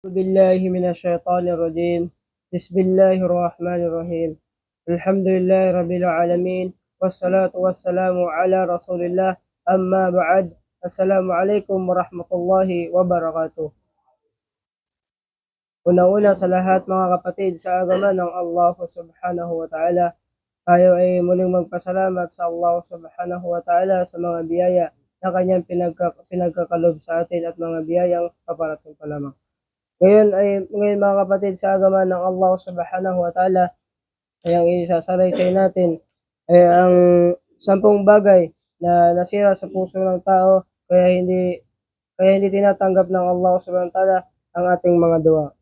بالله من الشيطان الرجيم. بسم الله الرحمن الرحيم. الحمد لله رب العالمين والصلاة والسلام على رسول الله. أما بعد. السلام عليكم ورحمة الله وبركاته. Una-una sa lahat mga kapatid, sa agaman ng Allah subhanahu wa ta'ala, tayo ay muling magpasalamat sa Allah subhanahu wa ta'ala sa mga biyaya na kanyang pinagkakalob sa atin at mga biyayang paparating pa lamang. Ngayon mga kapatid, sa agaman ng Allah subhanahu wa ta'ala, ay ang isasalaysay natin ay ang 10 bagay na nasira sa puso ng tao kaya hindi tinatanggap ng Allah subhanahu wa ta'ala ang ating mga dua.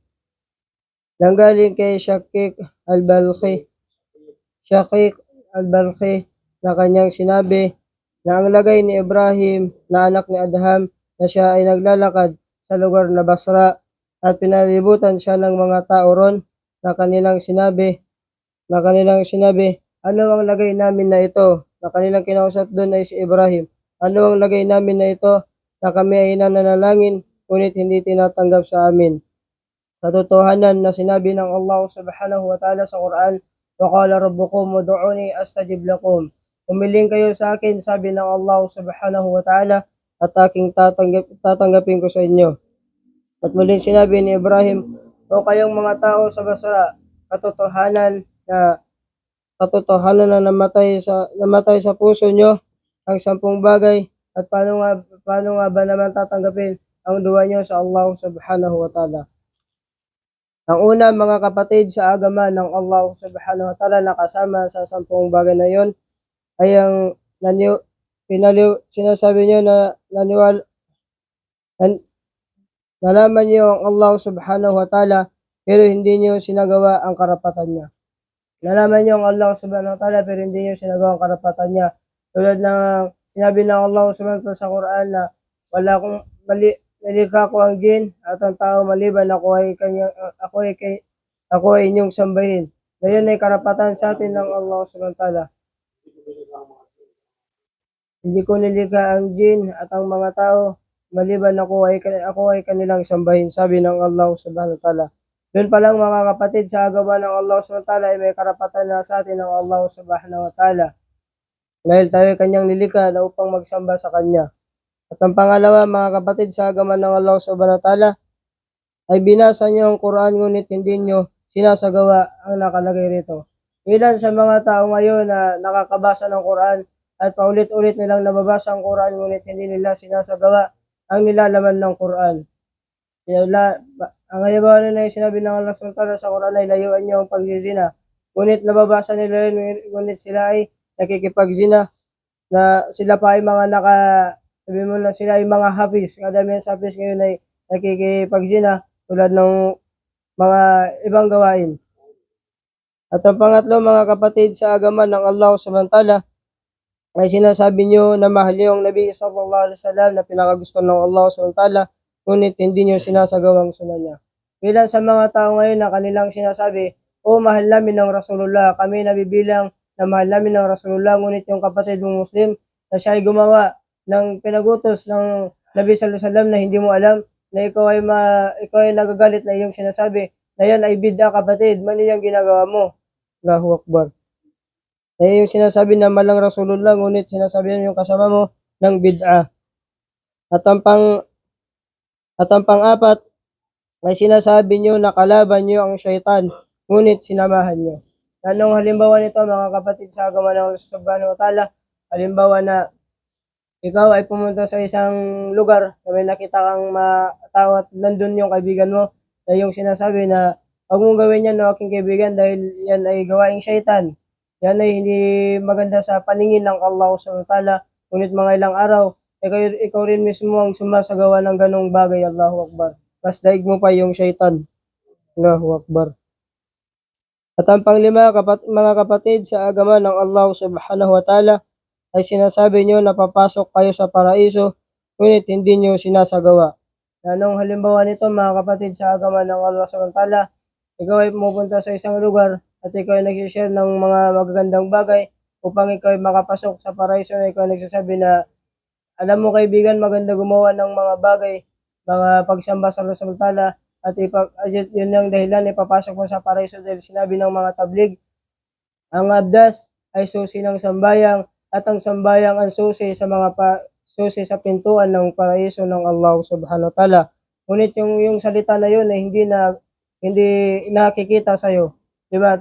Nanggaling kay Shaqiq al-Balkhi na kanyang sinabi na ang lagay ni Ibrahim na anak ni Adham na siya ay naglalakad sa lugar na Basra at pinalibutan siya ng mga tao ron na kanilang sinabi, ano ang lagay namin na ito? Na kanilang kinausap doon ay si Ibrahim. Ano ang lagay namin na ito? Na kami ay nananalangin, ngunit hindi tinatanggap sa amin. Katotohanan na sinabi ng Allah subhanahu wa ta'ala sa Quran, wa qala rabbukum ud'uni astajib lakum. Umiling kayo sa akin, sabi ng Allah subhanahu wa ta'ala, at aking tatanggapin ko sa inyo. At muling sinabi ni Ibrahim, o kayong mga tao sa Basra, katotohanan na namatay sa puso nyo ang 10 bagay, at paano nga ba naman tatanggapin ang dua nyo sa Allah subhanahu wa ta'ala. Ang una mga kapatid, sa agaman ng Allah subhanahu wa ta'ala na kasama sa 10 bagay na yon ay ang sinasabi nyo na nalaman niyo ang Allah subhanahu wa ta'ala pero hindi niyo sinagawa ang karapatan niya. Nalaman niyo ang Allah subhanahu wa ta'ala pero hindi niyo sinagawa ang karapatan niya. Tulad ng sinabi ng Allah subhanahu wa ta'ala sa Quran na wala akong nilikha ko ang jin at ang tao maliban ako ay inyong sambahin. Ngayon ay karapatan sa atin ng Allah subhanahu wa ta'ala. Hindi ko nilikha ang jin at ang mga tao maliban ako ay kanilang sambahin, sabi ng Allah subhanahu wa ta'ala. Doon pa lang mga kapatid, sa agawan ng Allah subhanahu wa ta'ala ay may karapatan na sa atin ng Allah subhanahu wa ta'ala. Dahil tayo ay kanyang nilikha na upang magsamba sa kanya. At ang pangalawa mga kapatid, sa agaman ng Allah subhanahu wa ta'ala ay binasa niyo ang Quran ngunit hindi niyo sinasagawa ang nakalagay rito. Ilan sa mga tao ngayon na nakakabasa ng Quran at paulit-ulit nilang nababasa ang Quran ngunit hindi nila sinasagawa ang nilalaman ng Quran. Ang halimbawa na sinabi ng Allah subhanahu wa ta'ala sa Quran ay layuan niyo ang pagsizina. Ngunit nababasa nila yun, ngunit sila ay nakikipagzina, na sila pa ay sabi mo na sila ay mga hafiz. Kadamihan sa hafiz ngayon ay nakikipagsina tulad ng mga ibang gawain. At ang pangatlo mga kapatid, sa agaman ng Allah subhanahu wa ta'ala ay sinasabi niyo na mahal niyo ang Nabi sallallahu alaihi wasallam na pinakagusto ng Allah subhanahu wa ta'ala, ngunit hindi niyo sinasagawang sunna niya. Bilang sa mga tao ngayon na kanilang sinasabi, o mahal namin ng Rasulullah, kami nabibilang na mahal namin ng Rasulullah, ngunit yung kapatid mong Muslim na siya ay gumawa ng pinagutos ng Nabi sallallahu alaihi wasallam na hindi mo alam, na ikaw ay nagagalit na iyong sinasabi na yan ay bid'a kapatid, mali yung ginagawa mo. Allahu Akbar. Yung sinasabi na malang Rasulullah, ngunit sinasabi yung kasama mo ng bid'a. At ang pang-apat ay sinasabi nyo na kalaban nyo ang syaitan, ngunit sinamahan nyo. Anong halimbawa nito mga kapatid, sa agaman ng Allah subhanahu wa ta'ala? Halimbawa na ikaw ay pumunta sa isang lugar na may nakita kang tao at nandun yung kaibigan mo na yung sinasabi na huwag mong gawin yan ng aking kaibigan dahil yan ay gawaing syaitan. Yan ay hindi maganda sa paningin ng Allah subhanahu wa ta'ala. Ngunit mga ilang araw, ikaw rin mismo ang sumasagawa ng ganong bagay. Allahu Akbar. Mas daig mo pa yung syaitan. Allahu Akbar. At ang panglima mga kapatid, sa agaman ng Allah subhanahu wa ta'ala ay sinasabi nyo na papasok kayo sa paraiso, ngunit hindi nyo sinasagawa. Anong halimbawa nito mga kapatid, sa agaman ng Allah subhanahu wa ta'ala? Ikaw ay pumupunta sa isang lugar at ikaw ay nagsishare ng mga magagandang bagay upang ikaw ay makapasok sa paraiso, na ikaw ay nagsasabi na, alam mo kaibigan, maganda gumawa ng mga bagay, mga pagsamba sa Allah subhanahu wa ta'ala, yun ang dahilan ipapasok mo sa paraiso dahil sinabi ng mga tablig, ang abdas ay susi ng sambayang at ang sambayang ang susi sa susi sa pintuan ng paraiso ng Allah Subhanahu wa Ta'ala. Ngunit yung salita na yun ay hindi nakikita sa iyo. 'Di ba?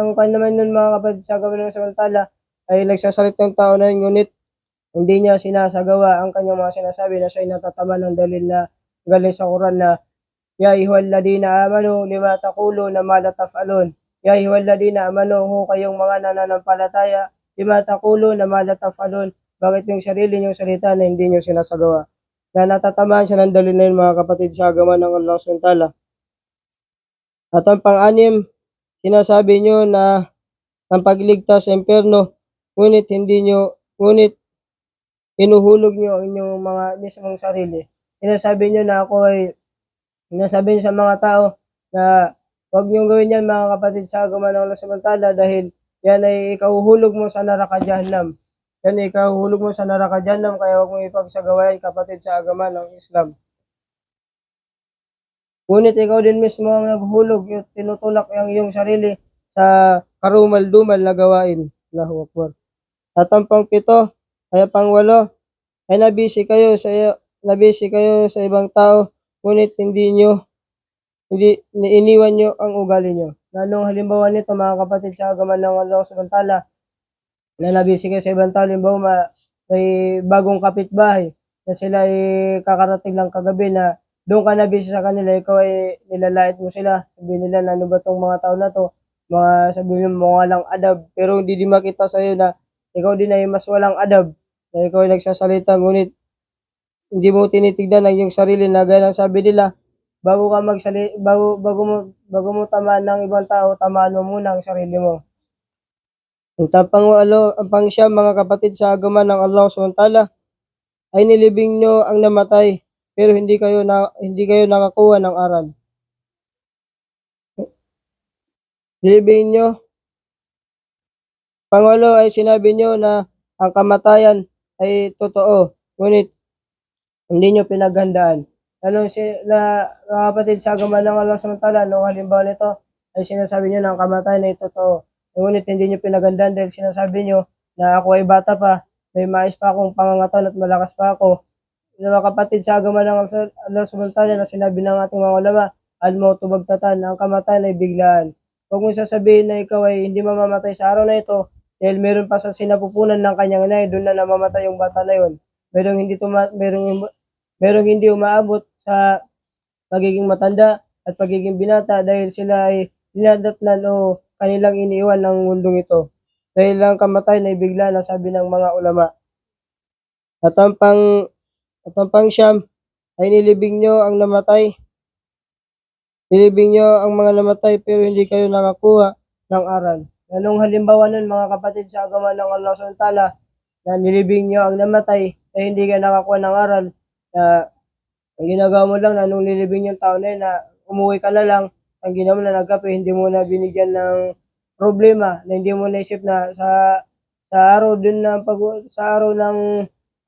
Ang kan naman nun mga kapatid sa gawain ng samantala ay nagsasalita ng tao na yun, ngunit hindi niya sinasagawa ang kanyang mga sinasabi na siya'y natatama ng dalil na galing sa Quran na ya ayyuhalladhina amanu lima taquluna ma la taf'alun. Ya ayyuhalladhina amanu kayong mga nananampalataya lima taquluna ma la taf'alun. Bakit yung sarili niyong salita na hindi niyo sinasagawa? Na natatamaan siya ng dalil na yun mga kapatid sa agama ng Allah SWT. At ang pang-anim, sinasabi niyo na ang pagligtas sa impyerno, ngunit hinuhulog niyo ang inyong mga mismong sarili. Sinasabi niyo sa mga tao na huwag niyong gawin yan mga kapatid sa agama ng Allah Subhanahu dahil yan ay ikahuhulog mo sa neraka jahanam. Yan ay ikahuhulog mo sa neraka jahanam, kaya huwag mong ipagsagawa yan kapatid sa agama ng Islam. Ngunit ikaw din mismo ang naghulog, tinutulak ang iyong sarili sa karumal-dumal na gawain. Allahu Akbar. At ang pang-7 ay pang-8 ay nabisi kayo sa ibang tao, ngunit hindi iniwan nyo ang ugali nyo. Anong halimbawa nito mga kapatid sa agama ng Allah Subhanahu wa Ta'ala, na nabisi kayo sa ibang tao, halimbawa may bagong kapitbahay na sila ay kakarating lang kagabi na doon ka nabisi sa kanila, ikaw ay nilalait mo sila. Sabihin nila na ano ba tong mga tao na to? Sabihin mo mga lang adab, pero hindi din makita sa iyo na ikaw din ay mas walang adab, na ikaw ay nagsasalita ngunit hindi mo tinitignan ang iyong sarili na gaya ng sabi nila, bago mo tamaan ng ibang tao, tamaan mo muna ang sarili mo. Ang pang-9 mga kapatid sa agama ng Allah SWT ay nilibing nyo ang namatay, pero hindi kayo nakakuha ng aral. Nilibing nyo. Pang-8 ay sinabi nyo na ang kamatayan ay totoo, ngunit hindi nyo pinaghandaan. Mga kapatid sa agama ng Allah SWT, nung halimbawa nito ay sinasabi nyo na ang kamatayan ay totoo, ngunit hindi nyo pinaghandaan dahil sinasabi nyo na ako ay bata pa, may mais pa akong pangangatawan at malakas pa ako. Mga kapatid sa agama ng Allah SWT na sinabi ng ating mga ulama, al-mautu bagtatan, ang kamatayan ay biglaan. Huwag mo sasabihin na ikaw ay hindi mamamatay sa araw na ito dahil meron pa sa sinapupunan ng kanyang inay, doon na namamatay yung bata na yun. Merong hindi umaabot sa pagiging matanda at pagiging binata dahil sila ay dinadatnan o kanilang iniiwan ng mundong ito. Dahil lang kamatayan ay bigla na sabi ng mga ulama. At ang pang-9 ay nilibing nyo ang namatay. Nilibing nyo ang mga namatay pero hindi kayo nakakuha ng aral. Anong halimbawa nun mga kapatid sa agama ng Allah SWT na nilibing nyo ang namatay ay hindi ka nakakuha ng aral, na ang ginagawa mo lang na nung nilibing yung tao na yun na umuwi ka na lang, ang ginawa mo na nagkape, hindi mo na binigyan ng problema, na hindi mo naisip na sa araw ng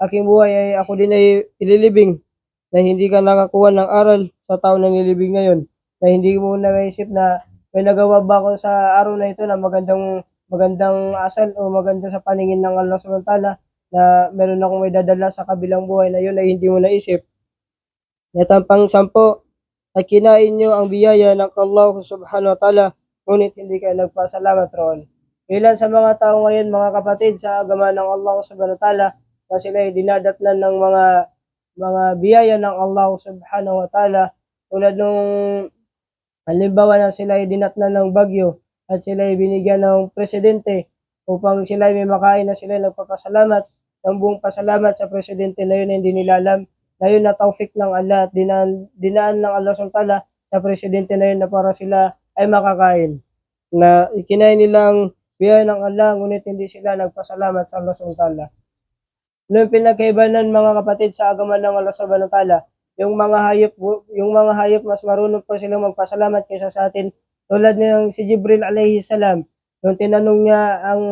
aking buhay ay ako din ay ililibing, na hindi ka nakakuha ng aral sa tao na nilibing ngayon, na hindi mo na naisip na may nagawa ba ako sa araw na ito na magandang asal o maganda sa paningin ng Allah Subhanahu wa Ta'ala, na meron akong may dadala sa kabilang buhay na yun ay hindi mo naisip. At ang pang-10 ay kinain nyo ang biyaya ng Allah Subhanahu wa Ta'ala, ngunit hindi kayo nagpasalamat roon. Ilan sa mga tao ngayon mga kapatid sa agama ng Allah Subhanahu wa Ta'ala na sila ay dinadatnan ng mga biyaya ng Allah Subhanahu wa Ta'ala, tulad nung halimbawa na sila ay dinatnan ng bagyo at sila ay binigyan ng presidente upang sila ay may makain, na sila ay nagpapasalamat ng buong pasalamat sa presidente na yun, hindi nila alam na yun na taufik ng Allah at dinaan ng Allah SWT sa presidente na yun na para sila ay makakain. Na ikinain nilang biyaya ng Allah ngunit hindi sila nagpasalamat sa Allah SWT. Ano yung pinagkaiba nun mga kapatid sa agama ng Allah SWT? Yung mga hayop mas marunong pa silang magpasalamat kaysa sa atin. Tulad ng si Jibril alayhi salam, nung tinanong niya ang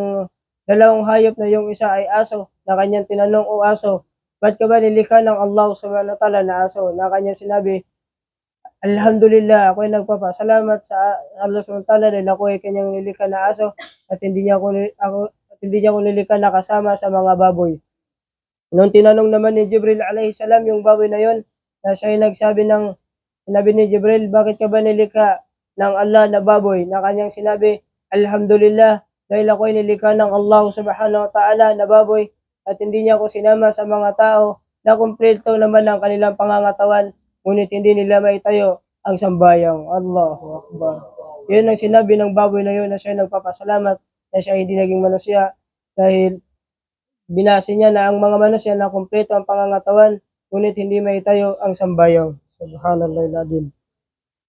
dalawang hayop na yung isa ay aso, na kanyang tinanong, o aso, ba't ka ba nilikha ng Allah Subhanahu wa Ta'ala na aso? Na kanyang sinabi, Alhamdulillah, ako ay nagpapasalamat sa Allah subhanahu wa ta'ala dahil ako ay kanyang nilikha na aso at hindi niya ako nilikha na kasama sa mga baboy. Nung tinanong naman ni Jibril alayhi salam yung baboy na yon, na siya ay sinabi ni Jibril, bakit ka ba nilikha ng Allah na baboy? Na kanyang sinabi, Alhamdulillah, dahil ako ay nilikha ng Allah subhanahu wa ta'ala na baboy at hindi niya ako sinama sa mga tao na kumpleto naman ang kanilang pangangatawan, ngunit hindi nila maitayo ang sambayang. Allahu Akbar. Yun ang sinabi ng baboy na yun na siya ay nagpapasalamat na siya hindi naging manusia dahil binase niya na ang mga manusia na kumpleto ang pangangatawan, ngunit hindi maitayo ang sambayaw. Subhanallahil azim.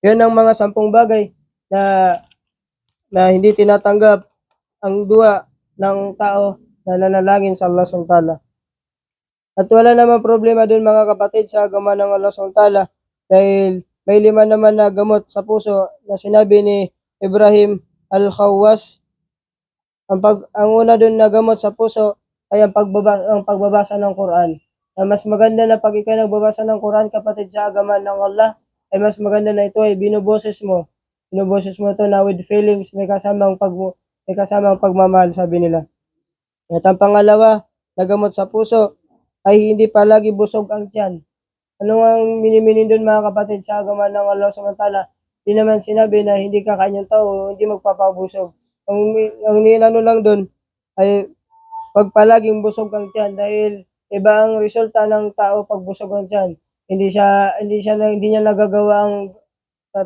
Yan ang mga 10 bagay na hindi tinatanggap ang dua ng tao na nanalangin sa Allah subhanahu wa ta'ala. At wala namang problema dun mga kapatid sa agama ng Allah subhanahu wa ta'ala dahil may 5 naman na gamot sa puso na sinabi ni Ibrahim Al-Khawwas. Ang una dun na gamot sa puso ay ang pagbabasa ng Quran. Mas maganda na pag ikaw nagbabasa ng Quran, kapatid, sa agama ng Allah, ay mas maganda na ito ay binuboses mo. Binuboses mo ito na with feelings, may kasamang pagmamahal, sabi nila. At ang pangalawa na gamot sa puso ay hindi palagi busog ang tiyan. Ano ang miniminin doon mga kapatid sa agama ng Allah subhanahu wa ta'ala? Di naman sinabi na hindi kakain yung tao, hindi magpapabusog. Ang ninano lang doon ay pag palaging busog ang tiyan dahil iba ang resulta ng tao pag busog ang tiyan. Hindi niya nagagawa ang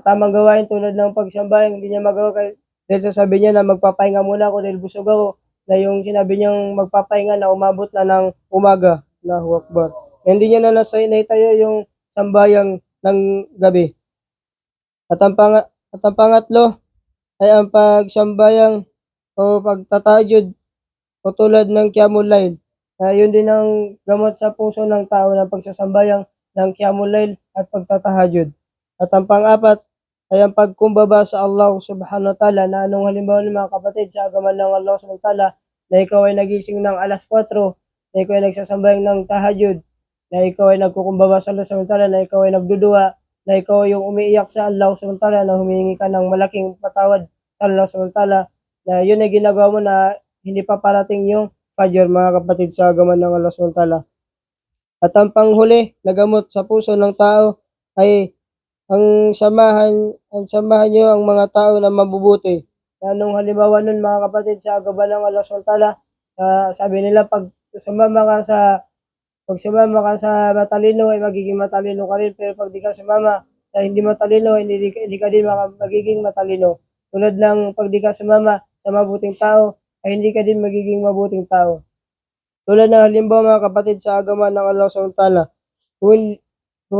tamang gawain tulad ng pagsambahay, hindi niya magawa dahil sasabi niya na magpapahinga muna ako dahil busog ako, na yung sinabi niyang magpapahinga na umabot na ng umaga. Allahu Akbar. Hindi niya na naitayo yung sambayang ng gabi. At ang pangatlo ay ang pagsambayang o pagtatahajjud o tulad ng Qiyamul Layl. Yun din ang gamot sa puso ng tao ng pagsasambayang ng Qiyamul Layl at pagtatahajjud. At ang pang-apat ay ang pagkumbaba sa Allah subhanahu wa ta'ala, na anong halimbawa ng mga kapatid sa agama ng Allah subhanahu wa ta'ala, na ikaw ay nagising ng alas 4, na ikaw ay nagsasambayang ng tahajjud, na ikaw ay nagkukumbaba sa Allah subhanahu wa ta'ala, na ikaw ay nagdudua, na ikaw ay yung umiiyak sa Allah subhanahu wa ta'ala, na humihingi ka ng malaking patawad sa Allah subhanahu wa ta'ala, na yun ay ginagawa mo na hindi pa parating yung Fajr, mga kapatid, sa agama ng Allah subhanahu wa ta'ala. At ang panghuli na gamot sa puso ng tao ay ang samahan niyo ang mga tao na mabubuti. Anong halimbawa nun mga kapatid sa agama ng Allah subhanahu wa ta'ala? Sabi nila pag sumama ka sa matalino ay magiging matalino ka rin, pero pag di ka sumama sa hindi matalino, hindi ka din magiging matalino. Tulad ng pag di ka sumama sa mabuting tao ay hindi ka din magiging mabuting tao. Tulad ng halimbawa mga kapatid sa agama ng Allah subhanahu wa ta'ala, kung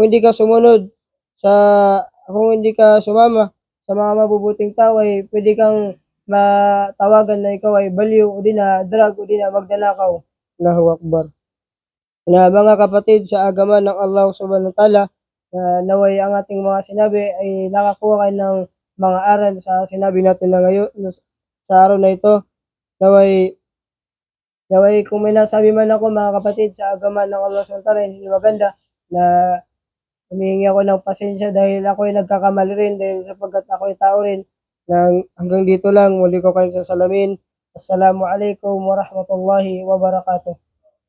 hindi ka sumama sa mga mabubuting tao ay pwede kang matawagan na ikaw ay baliw o di na drug o di na magnanakaw. Allahu Akbar. Na mga kapatid sa agama ng Allah subhanahu wa ta'ala, naway ang ating mga sinabi ay nakakuha kayo ng mga aral sa sinabi natin na ngayon sa araw na ito. Naway kung may nasabi man ako mga kapatid sa agama ng Allah subhanahu wa ta'ala hindi maganda, na humihingi ako ng pasensya dahil ako ay nagkakamali rin, dahil sapagkat ako ay tao rin. Hanggang dito lang, muli ko kayong sasalamin. Assalamualaikum warahmatullahi wabarakatuh.